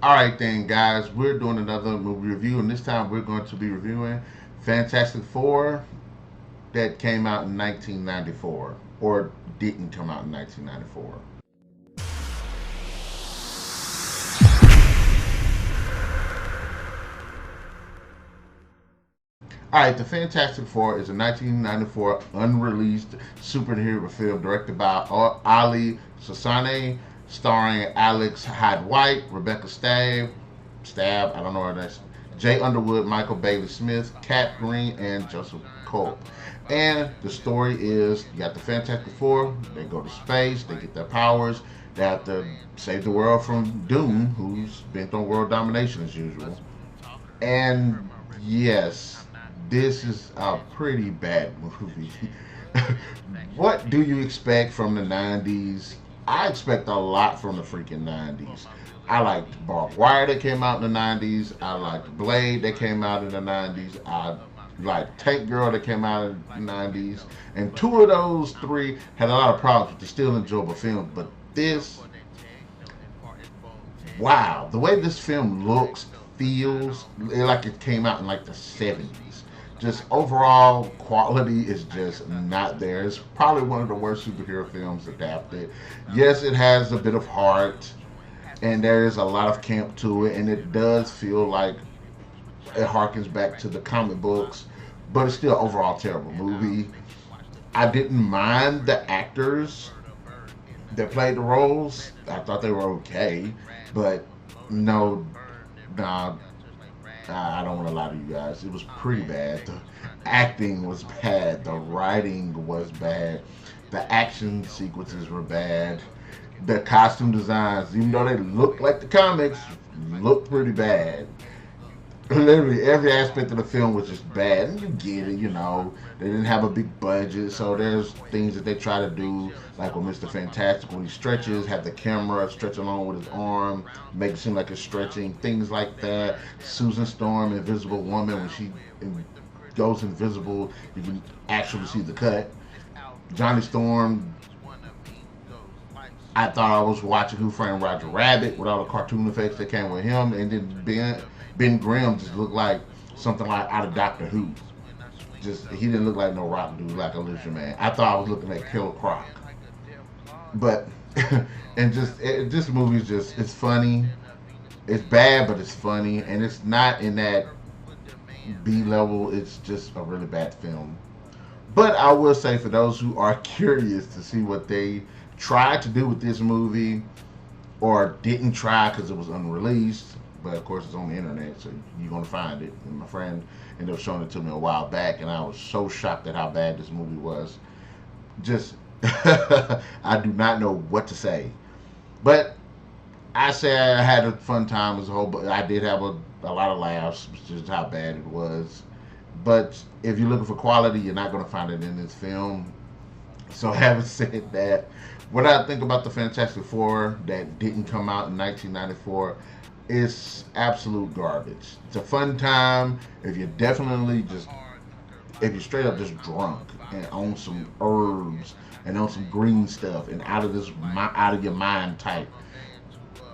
Alright then, guys, we're doing another movie review, and this time we're going to be reviewing Fantastic Four that came out in 1994, or didn't come out in 1994. Alright, The Fantastic Four is a 1994 unreleased superhero film directed by Oley Sassone, starring Alex Hyde-White, Rebecca Staab, I don't know what that's, Jay Underwood, Michael Bailey Smith, Cat Green, and Joseph Culp. And the story is you got the Fantastic Four, they go to space, they get their powers, they have to save the world from Doom, who's bent on world domination as usual. And yes, this is a pretty bad movie. What do you expect from the 90s? I expect a lot from the freaking 90s. I liked Barbed Wire that came out in the 90s. I liked Blade that came out in the 90s. I liked Tank Girl that came out in the 90s. And two of those three had a lot of problems, but they're still enjoyable films. But this, wow, the way this film looks, feels like it came out in like the 70s. Just overall quality is just not there. It's probably one of the worst superhero films adapted. Yes, it has a bit of heart, and there is a lot of camp to it, and it does feel like it harkens back to the comic books, but it's still overall terrible movie. I didn't mind the actors that played the roles. I thought they were okay, but no, nah, I don't want to lie to you guys. It was pretty bad. The acting was bad. The writing was bad. The action sequences were bad. The costume designs, even though they looked like the comics, looked pretty bad. Literally every aspect of the film was just bad, and you get it. They didn't have a big budget, so there's things that they try to do, like with Mr. Fantastic when he stretches, have the camera stretch along with his arm, make it seem like it's stretching, things like that. Susan Storm, Invisible Woman, when she goes invisible, you can actually see the cut. Johnny Storm, I thought I was watching Who Framed Roger Rabbit with all the cartoon effects that came with him, and then Ben Grimm just looked like something like out of Doctor Who. Just he didn't look like no rock dude, like a lizard man. I thought I was looking at Killer Croc. But and this movie is just, it's funny. It's bad, but it's funny, and it's not in that B level. It's just a really bad film. But I will say, for those who are curious to see what they tried to do with this movie, or didn't try because it was unreleased, but of course it's on the internet, so you're gonna find it. And my friend ended up showing it to me a while back, and I was so shocked at how bad this movie was. Just I do not know what to say. But I say I had a fun time as a whole, but I did have a lot of laughs, which is how bad it was. But if you're looking for quality, you're not going to find it in this film. So having said that, what I think about the Fantastic Four that didn't come out in 1994 is absolute garbage. It's a fun time if you're if you're straight up just drunk and on some herbs and on some green stuff and out of your mind type.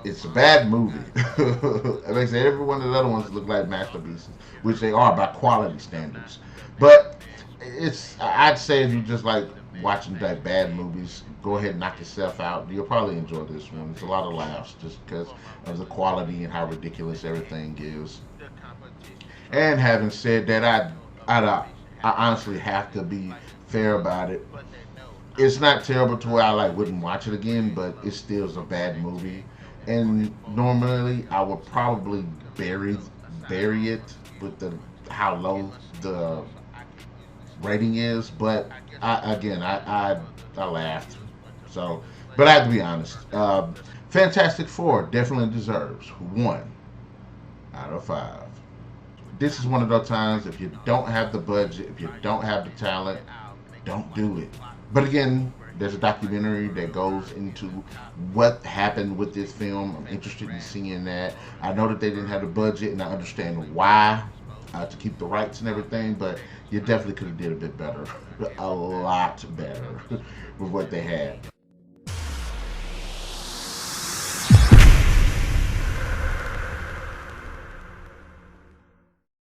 It's a bad movie. Like I say, every one of the other ones look like masterpieces, which they are by quality standards. But I'd say if you just like watching like bad movies, go ahead and knock yourself out. You'll probably enjoy this one. It's a lot of laughs just because of the quality and how ridiculous everything is. And having said that, I honestly have to be fair about it. It's not terrible to where I wouldn't watch it again, but it still is a bad movie. And normally I would probably bury it with how low the rating is, but I laughed. So, but I have to be honest. Fantastic Four definitely deserves 1 out of 5. This is one of those times, if you don't have the budget, if you don't have the talent, don't do it. But again, there's a documentary that goes into what happened with this film. I'm interested in seeing that. I know that they didn't have the budget, and I understand why, to keep the rights and everything, but you definitely could have did a bit better. A lot better with what they had.